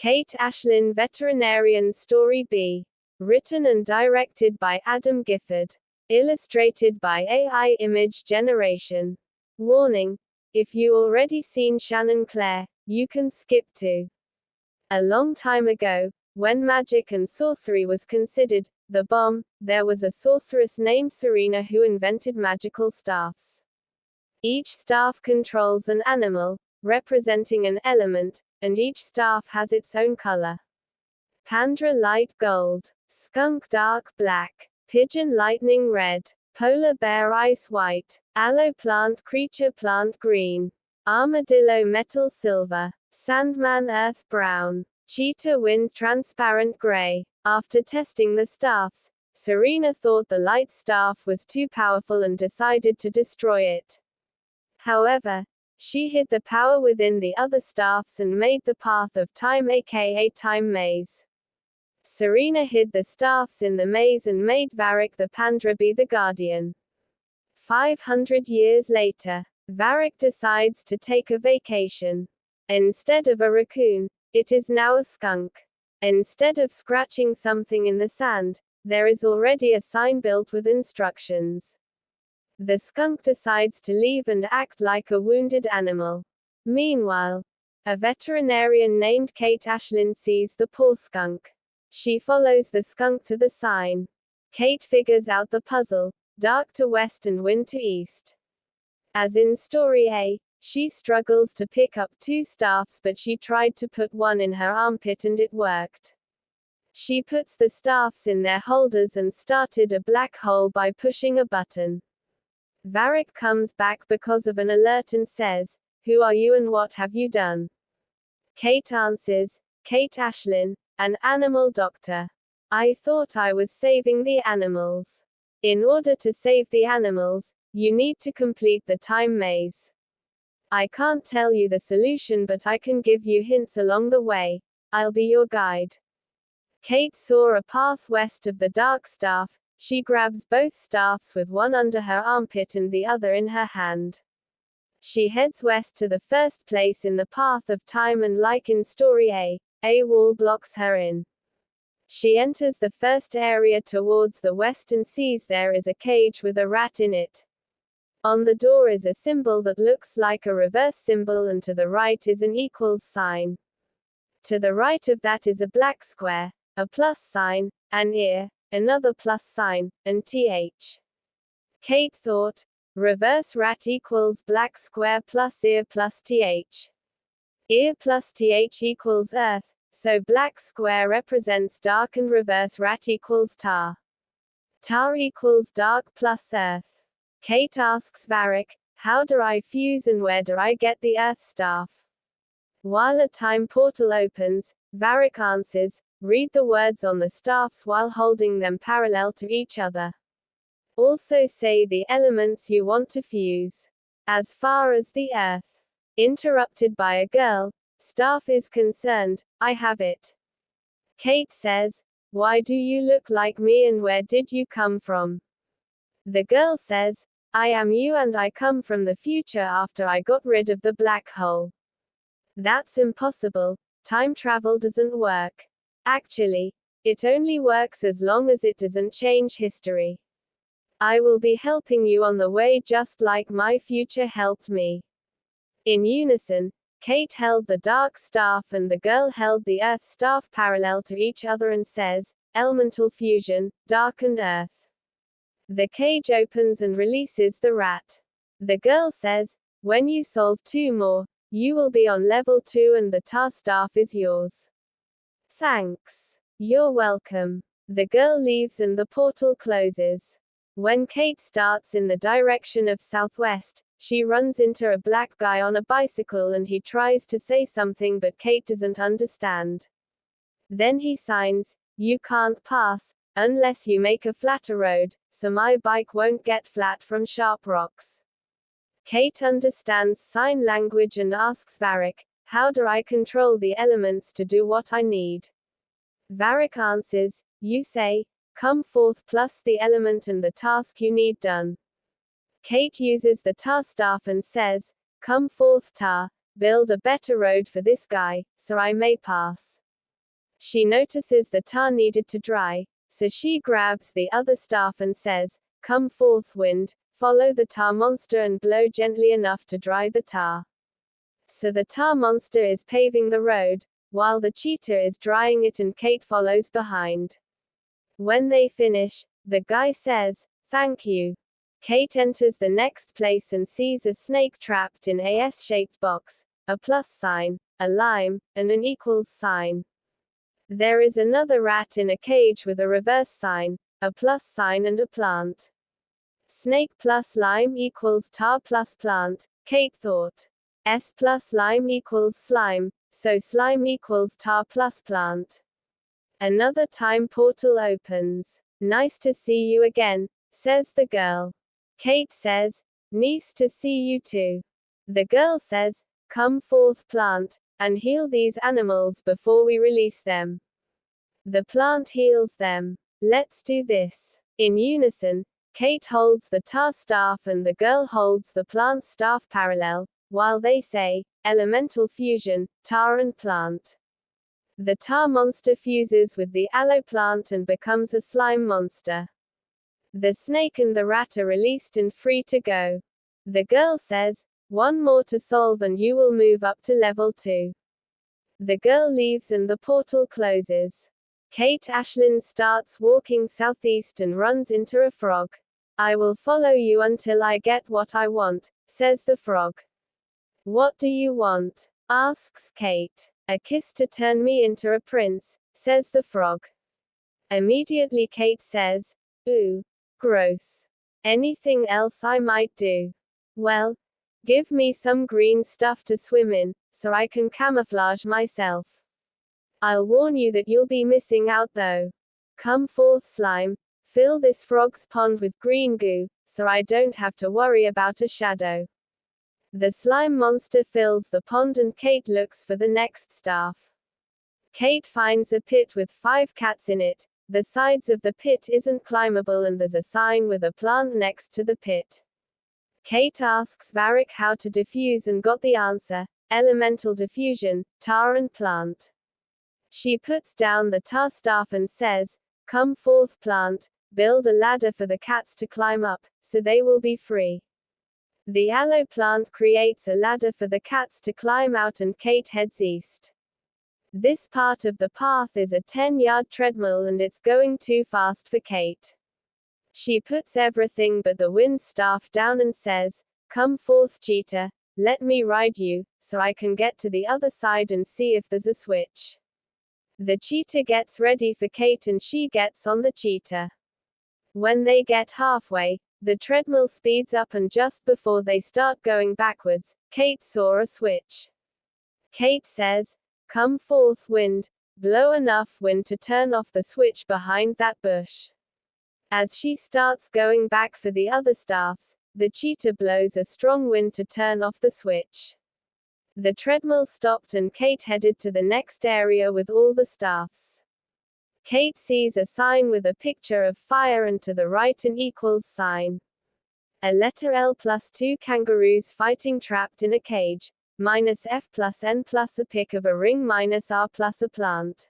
Kate Ashlin Veterinarian Story B. Written and directed by Adam Gifford. Illustrated by AI Image Generation. Warning: if you already seen Shannon Clare, you can skip to. A long time ago, when magic and sorcery was considered the bomb, there was a sorceress named Serena who invented magical staffs. Each staff controls an animal, representing an element, and each staff has its own color. Pandra light gold, skunk dark black, pigeon lightning red, polar bear ice white, aloe plant creature plant green, armadillo metal silver, sandman earth brown, cheetah wind transparent gray. After testing the staffs, Serena thought the light staff was too powerful and decided to destroy it. However, she hid the power within the other staffs and made the path of time, aka time maze. Serena hid the staffs in the maze and made Varric the Pandra be the guardian. 500 years later, Varric decides to take a vacation. Instead of a raccoon, it is now a skunk. Instead of scratching something in the sand, there is already a sign built with instructions. The skunk decides to leave and act like a wounded animal. Meanwhile, a veterinarian named Kate Ashlin sees the poor skunk. She follows the skunk to the sign. Kate figures out the puzzle: dark to west and wind to east. As in Story A, she struggles to pick up two staffs, but she tried to put one in her armpit and it worked. She puts the staffs in their holders and started a black hole by pushing a button. Varric comes back because of an alert and says, "Who are you and what have you done?" Kate answers, "Kate Ashlin, an animal doctor. I thought I was saving the animals. In order to save the animals, you need to complete the time maze. I can't tell you the solution, but I can give you hints along the way. I'll be your guide." Kate saw a path west of the dark staff. She grabs both staffs with one under her armpit and the other in her hand. She heads west to the first place in the path of time, and like in Story A wall blocks her in. She enters the first area towards the west and sees there is a cage with a rat in it. On the door is a symbol that looks like a reverse symbol, and to the right is an equals sign. To the right of that is a black square, a plus sign, an ear, another plus sign, and th. Kate thought, reverse rat equals black square plus ear plus th. Ear plus th equals earth, so black square represents dark and reverse rat equals tar. Tar equals dark plus earth. Kate asks Varric, "How do I fuse and where do I get the earth staff?" While a time portal opens, Varric answers, "Read the words on the staffs while holding them parallel to each other. Also say the elements you want to fuse. As far as the earth." Interrupted by a girl, staff is concerned, "I have it." Kate says, "Why do you look like me and where did you come from?" The girl says, "I am you and I come from the future after I got rid of the black hole." That's impossible. Time travel doesn't work. Actually, it only works as long as it doesn't change history. I will be helping you on the way just like my future helped me. In unison, Kate held the dark staff and the girl held the earth staff parallel to each other and says, "Elemental fusion, dark and earth." The cage opens and releases the rat. The girl says, "When you solve 2 more, you will be on level 2 and the tar staff is yours." "Thanks. You're welcome." The girl leaves and the portal closes. When Kate starts in the direction of southwest, she runs into a black guy on a bicycle and he tries to say something but Kate doesn't understand. Then he signs, "You can't pass, unless you make a flatter road, so my bike won't get flat from sharp rocks." Kate understands sign language and asks Varric, "How do I control the elements to do what I need?" Varric answers, "You say, 'Come forth' plus the element and the task you need done." Kate uses the tar staff and says, "Come forth tar, build a better road for this guy, so I may pass." She notices the tar needed to dry, so she grabs the other staff and says, "Come forth, wind, follow the tar monster and blow gently enough to dry the tar." So the tar monster is paving the road, while the cheetah is drying it and Kate follows behind. When they finish, the guy says, "Thank you." Kate enters the next place and sees a snake trapped in a S-shaped box, a plus sign, a lime, and an equals sign. There is another rat in a cage with a reverse sign, a plus sign and a plant. Snake plus lime equals tar plus plant, Kate thought. S plus lime equals slime, so slime equals tar plus plant. Another time portal opens. "Nice to see you again," says the girl. Kate says, "Nice to see you too." The girl says, "Come forth, plant, and heal these animals before we release them." The plant heals them. "Let's do this." In unison, Kate holds the tar staff and the girl holds the plant staff parallel, while they say, "Elemental fusion, tar and plant." The tar monster fuses with the aloe plant and becomes a slime monster. The snake and the rat are released and free to go. The girl says, "One more to solve and you will move up to level 2. The girl leaves and the portal closes. Ashlin starts walking southeast and runs into a frog. "I will follow you until I get what I want," says the frog. "What do you want?" asks Kate. "A kiss to turn me into a prince," says the frog. Immediately Kate says, "Ooh, gross. Anything else I might do?" "Well, give me some green stuff to swim in, so I can camouflage myself. I'll warn you that you'll be missing out though. Come forth, slime. Fill this frog's pond with green goo, so I don't have to worry about a shadow." The slime monster fills the pond and Kate looks for the next staff. Kate finds a pit with 5 cats in it. The sides of the pit isn't climbable and there's a sign with a plant next to the pit. Kate asks Varric how to diffuse and got the answer, elemental diffusion, tar and plant. She puts down the tar staff and says, "Come forth, plant, build a ladder for the cats to climb up, so they will be free." The aloe plant creates a ladder for the cats to climb out and Kate heads east. This part of the path is a 10-yard treadmill and it's going too fast for Kate. She puts everything but the wind staff down and says, "Come forth, cheetah, let me ride you, so I can get to the other side and see if there's a switch." The cheetah gets ready for Kate and she gets on the cheetah. When they get halfway, the treadmill speeds up and just before they start going backwards, Kate saw a switch. Kate says, "Come forth, wind, blow enough wind to turn off the switch behind that bush." As she starts going back for the other staffs, the cheetah blows a strong wind to turn off the switch. The treadmill stopped and Kate headed to the next area with all the staffs. Kate sees a sign with a picture of fire and to the right an equals sign. A letter L plus 2 kangaroos fighting trapped in a cage, minus F plus N plus a pick of a ring minus R plus a plant.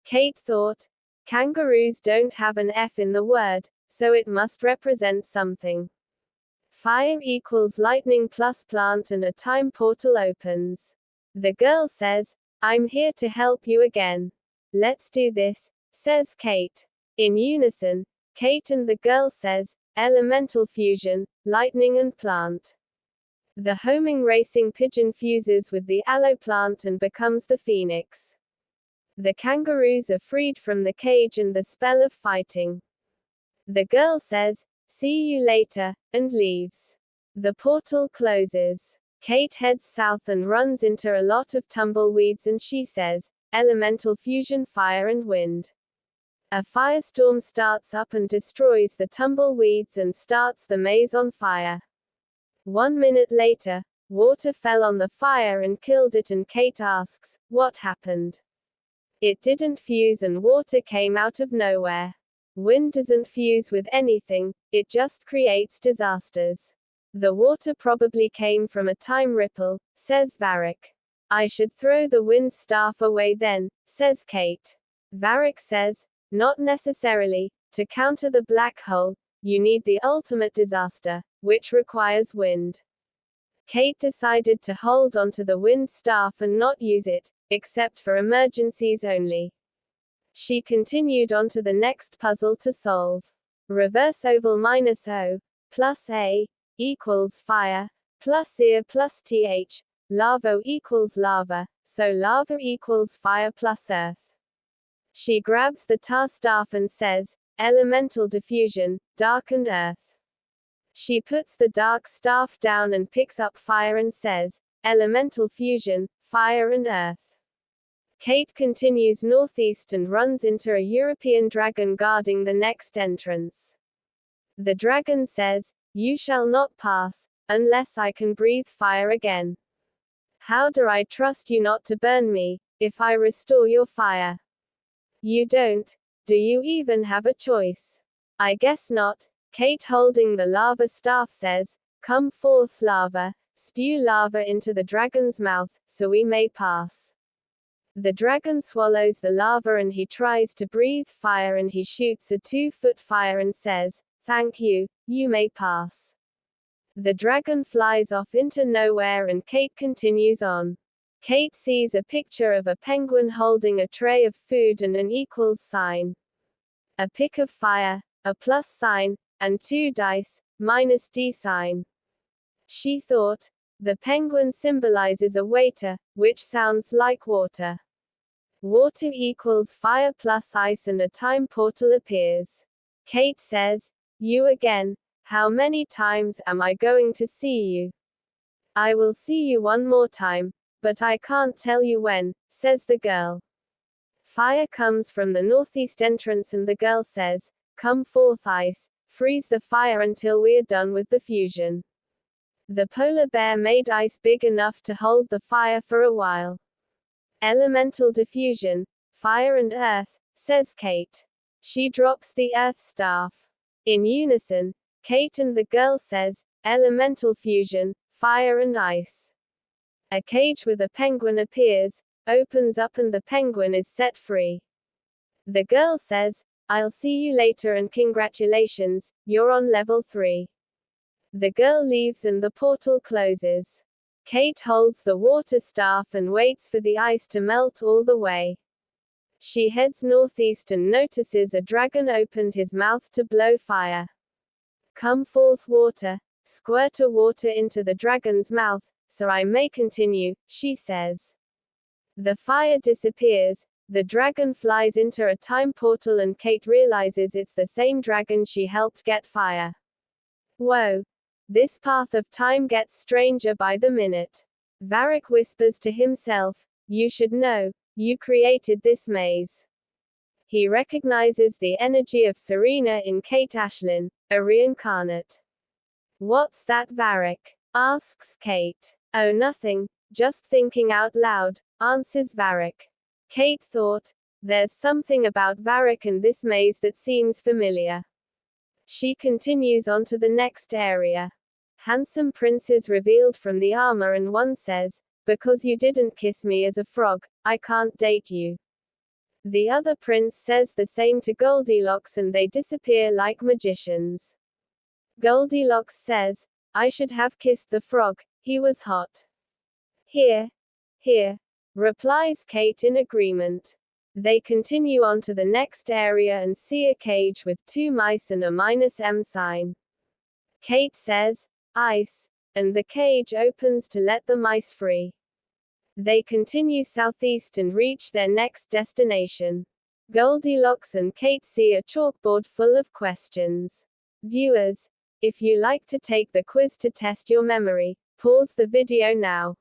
Kate thought, kangaroos don't have an F in the word, so it must represent something. Fire equals lightning plus plant and a time portal opens. The girl says, "I'm here to help you again. Let's do this," says Kate. In unison, Kate and the girl says, "Elemental fusion, lightning and plant." The homing racing pigeon fuses with the aloe plant and becomes the phoenix. The kangaroos are freed from the cage and the spell of fighting. The girl says, "See you later," and leaves. The portal closes. Kate heads south and runs into a lot of tumbleweeds and she says, "Elemental fusion, fire and wind." A firestorm starts up and destroys the tumbleweeds and starts the maze on fire. 1 minute later, water fell on the fire and killed it and Kate asks, "What happened?" "It didn't fuse and water came out of nowhere. Wind doesn't fuse with anything, it just creates disasters. The water probably came from a time ripple," says Varric. I should throw the wind staff away then, says Kate. Varric says, not necessarily. To counter the black hole, you need the ultimate disaster, which requires wind. Kate decided to hold onto the wind staff and not use it, except for emergencies only. She continued on to the next puzzle to solve. Reverse oval minus O, plus A, equals fire, plus ear plus th, lava equals lava, so lava equals fire plus earth. She grabs the tar staff and says, elemental diffusion, darkened earth. She puts the dark staff down and picks up fire and says, elemental fusion, fire and earth. Kate continues northeast and runs into a European dragon guarding the next entrance. The dragon says, you shall not pass, unless I can breathe fire again. How do I trust you not to burn me, if I restore your fire? You don't. Do you even have a choice? I guess not. Kate, holding the lava staff, says, come forth lava, spew lava into the dragon's mouth, so we may pass. The dragon swallows the lava and he tries to breathe fire and he shoots a 2-foot fire and says, thank you, you may pass. The dragon flies off into nowhere and Kate continues on. Kate sees a picture of a penguin holding a tray of food and an equals sign. A pick of fire, a plus sign, and 2 dice, minus D sign. She thought, the penguin symbolizes a waiter, which sounds like water. Water equals fire plus ice and a time portal appears. Kate says, you again, how many times am I going to see you? I will see you one more time, but I can't tell you when, says the girl. Fire comes from the northeast entrance and the girl says, come forth ice, freeze the fire until we are done with the fusion. The polar bear made ice big enough to hold the fire for a while. Elemental diffusion, fire and earth, says Kate. She drops the earth staff. In unison, Kate and the girl says, elemental fusion, fire and ice. A cage with a penguin appears, opens up and the penguin is set free. The girl says, I'll see you later and congratulations, you're on level 3. The girl leaves and the portal closes. Kate holds the water staff and waits for the ice to melt all the way. She heads northeast and notices a dragon opened his mouth to blow fire. Come forth water, squirt a water into the dragon's mouth, so I may continue, she says. The fire disappears, the dragon flies into a time portal and Kate realizes it's the same dragon she helped get fire. Whoa! This path of time gets stranger by the minute. Varric whispers to himself, you should know, you created this maze. He recognizes the energy of Serena in Kate Ashlin, a reincarnate. What's that, Varric? Asks Kate. Oh, nothing, just thinking out loud, answers Varric. Kate thought, there's something about Varric and this maze that seems familiar. She continues on to the next area. Handsome princes revealed from the armor and one says, because you didn't kiss me as a frog, I can't date you. The other prince says the same to Goldilocks and they disappear like magicians. Goldilocks says, I should have kissed the frog, he was hot. Here, replies Kate in agreement. They continue on to the next area and see a cage with 2 mice and a -M sign. Kate says, ice, and the cage opens to let the mice free. They continue southeast and reach their next destination. Goldilocks and Kate see a chalkboard full of questions. Viewers, if you like to take the quiz to test your memory, pause the video now.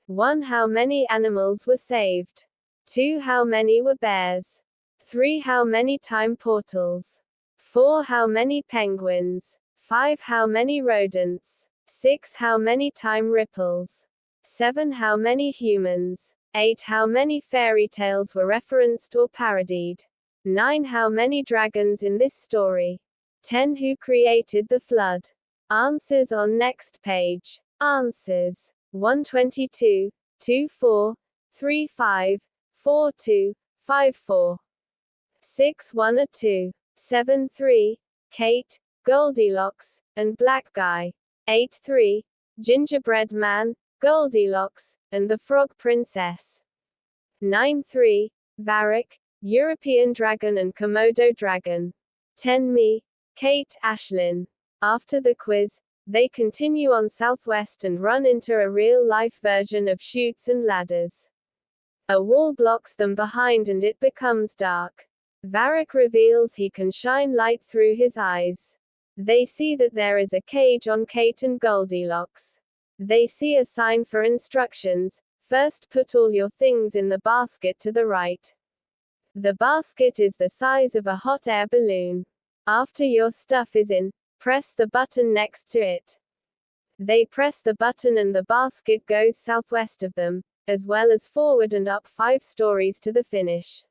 1. How many animals were saved? 2. How many were bears? 3. How many time portals? 4. How many penguins? 5. How many rodents? 6. How many time ripples? 7. How many humans? 8. How many fairy tales were referenced or parodied? 9. How many dragons in this story? 10. Who created the flood? Answers on next page. Answers. 122, 24, 35, 42, 54. 61 a 2. 7-3, Kate, Goldilocks, and Black Guy. 8-3, Gingerbread Man, Goldilocks, and the Frog Princess. 9-3, Varric, European Dragon and Komodo Dragon. 10 Me, Kate, Ashlin. After the quiz, they continue on southwest and run into a real-life version of chutes and ladders. A wall blocks them behind and it becomes dark. Varric reveals he can shine light through his eyes. They see that there is a cage on Kate and Goldilocks. They see a sign for instructions: first put all your things in the basket to the right. The basket is the size of a hot air balloon. After your stuff is in, press the button next to it. They press the button and the basket goes southwest of them, as well as forward and up 5 stories to the finish.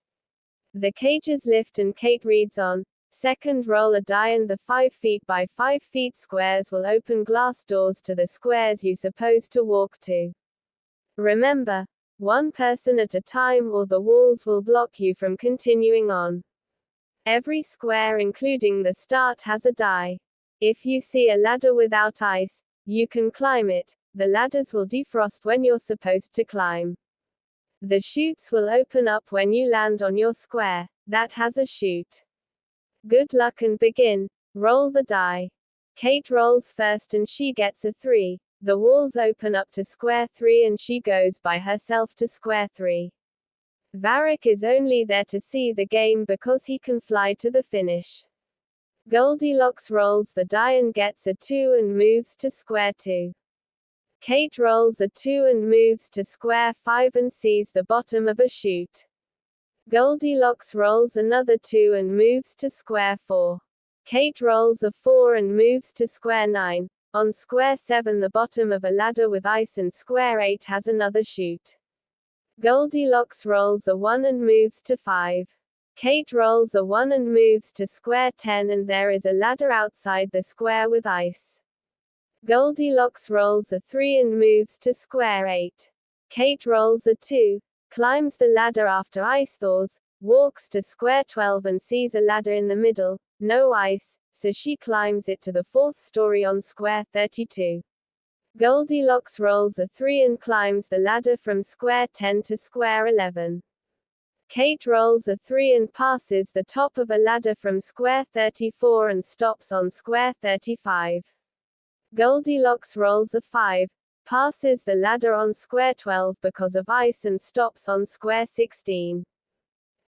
The cages lift and Kate reads on. Second, roll a die and the 5 feet by 5 feet squares will open glass doors to the squares you supposed to walk to. Remember, one person at a time or the walls will block you from continuing on. Every square including the start has a die. If you see a ladder without ice, you can climb it. The ladders will defrost when you're supposed to climb. The chutes will open up when you land on your square that has a chute. Good luck and begin. Roll the die. Kate rolls first and she gets a 3. The walls open up to square 3 and she goes by herself to square 3. Varric is only there to see the game because he can fly to the finish. Goldilocks rolls the die and gets a 2 and moves to square 2. Kate rolls a 2 and moves to square 5 and sees the bottom of a chute. Goldilocks rolls another 2 and moves to square 4. Kate rolls a 4 and moves to square 9. On square 7 the bottom of a ladder with ice and square 8 has another chute. Goldilocks rolls a 1 and moves to 5. Kate rolls a 1 and moves to square 10 and there is a ladder outside the square with ice. Goldilocks rolls a 3 and moves to square 8. Kate rolls a 2, climbs the ladder after ice thaws, walks to square 12 and sees a ladder in the middle, no ice, so she climbs it to the 4th story on square 32. Goldilocks rolls a 3 and climbs the ladder from square 10 to square 11. Kate rolls a 3 and passes the top of a ladder from square 34 and stops on square 35. Goldilocks rolls a 5, passes the ladder on square 12 because of ice and stops on square 16.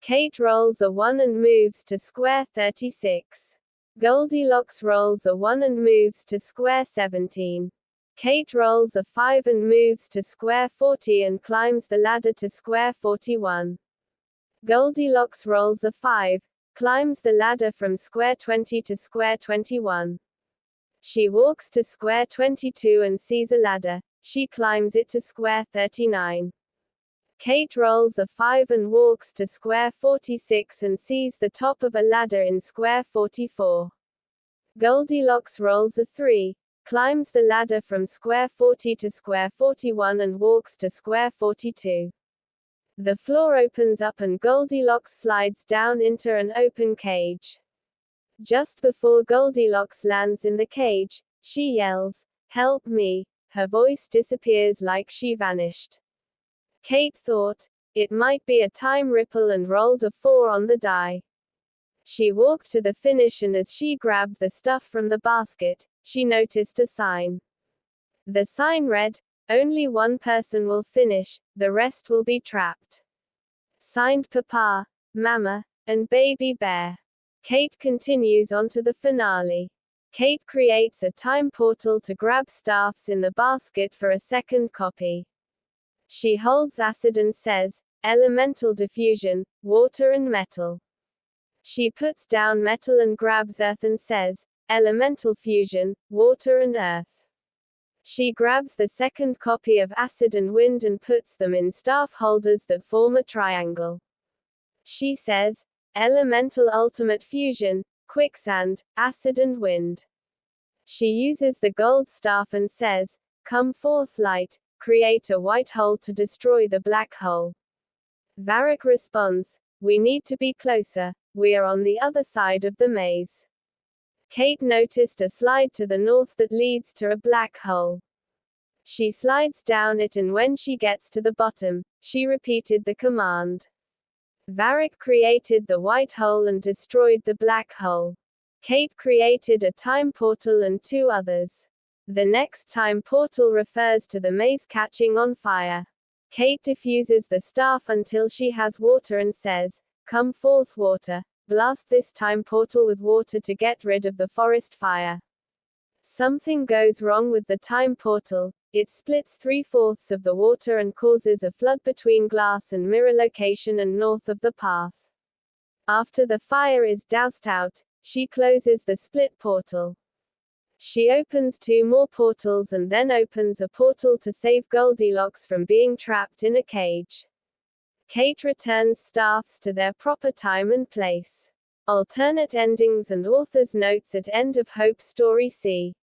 Kate rolls a 1 and moves to square 36. Goldilocks rolls a 1 and moves to square 17. Kate rolls a 5 and moves to square 40 and climbs the ladder to square 41. Goldilocks rolls a 5, climbs the ladder from square 20 to square 21. She walks to square 22 and sees a ladder. She climbs it to square 39. Kate rolls a 5 and walks to square 46 and sees the top of a ladder in square 44. Goldilocks rolls a 3, climbs the ladder from square 40 to square 41 and walks to square 42. The floor opens up and Goldilocks slides down into an open cage. Just before Goldilocks lands in the cage, she yells, "Help me!" Her voice disappears like she vanished. Kate thought it might be a time ripple and rolled a 4 on the die. She walked to the finish and as she grabbed the stuff from the basket, she noticed a sign. The sign read, "Only one person will finish, the rest will be trapped." Signed Papa, Mama, and Baby Bear. Kate continues on to the finale. Kate creates a time portal to grab staffs in the basket for a second copy. She holds acid and says, "Elemental diffusion, water and metal." She puts down metal and grabs earth and says, "Elemental fusion, water and earth." She grabs the second copy of acid and wind and puts them in staff holders that form a triangle. She says, "Elemental ultimate fusion, quicksand, acid and wind." She uses the gold staff and says, "Come forth light, create a white hole to destroy the black hole. Varric responds, "We need to be closer. We are on the other side of the maze." Kate noticed a slide to the north that leads to a black hole. She slides down it, and when she gets to the bottom, she repeated the command. Varric created the white hole and destroyed the black hole. Kate created a time portal and 2 others. The next time portal refers to the maze catching on fire. Kate diffuses the staff until she has water and says, "Come forth, water. Blast this time portal with water to get rid of the forest fire." Something goes wrong with the time portal. It splits 3/4 of the water and causes a flood between glass and mirror location and north of the path. After the fire is doused out, she closes the split portal. She opens 2 more portals and then opens a portal to save Goldilocks from being trapped in a cage. Kate returns staffs to their proper time and place. Alternate endings and author's notes at end of Hope Story. See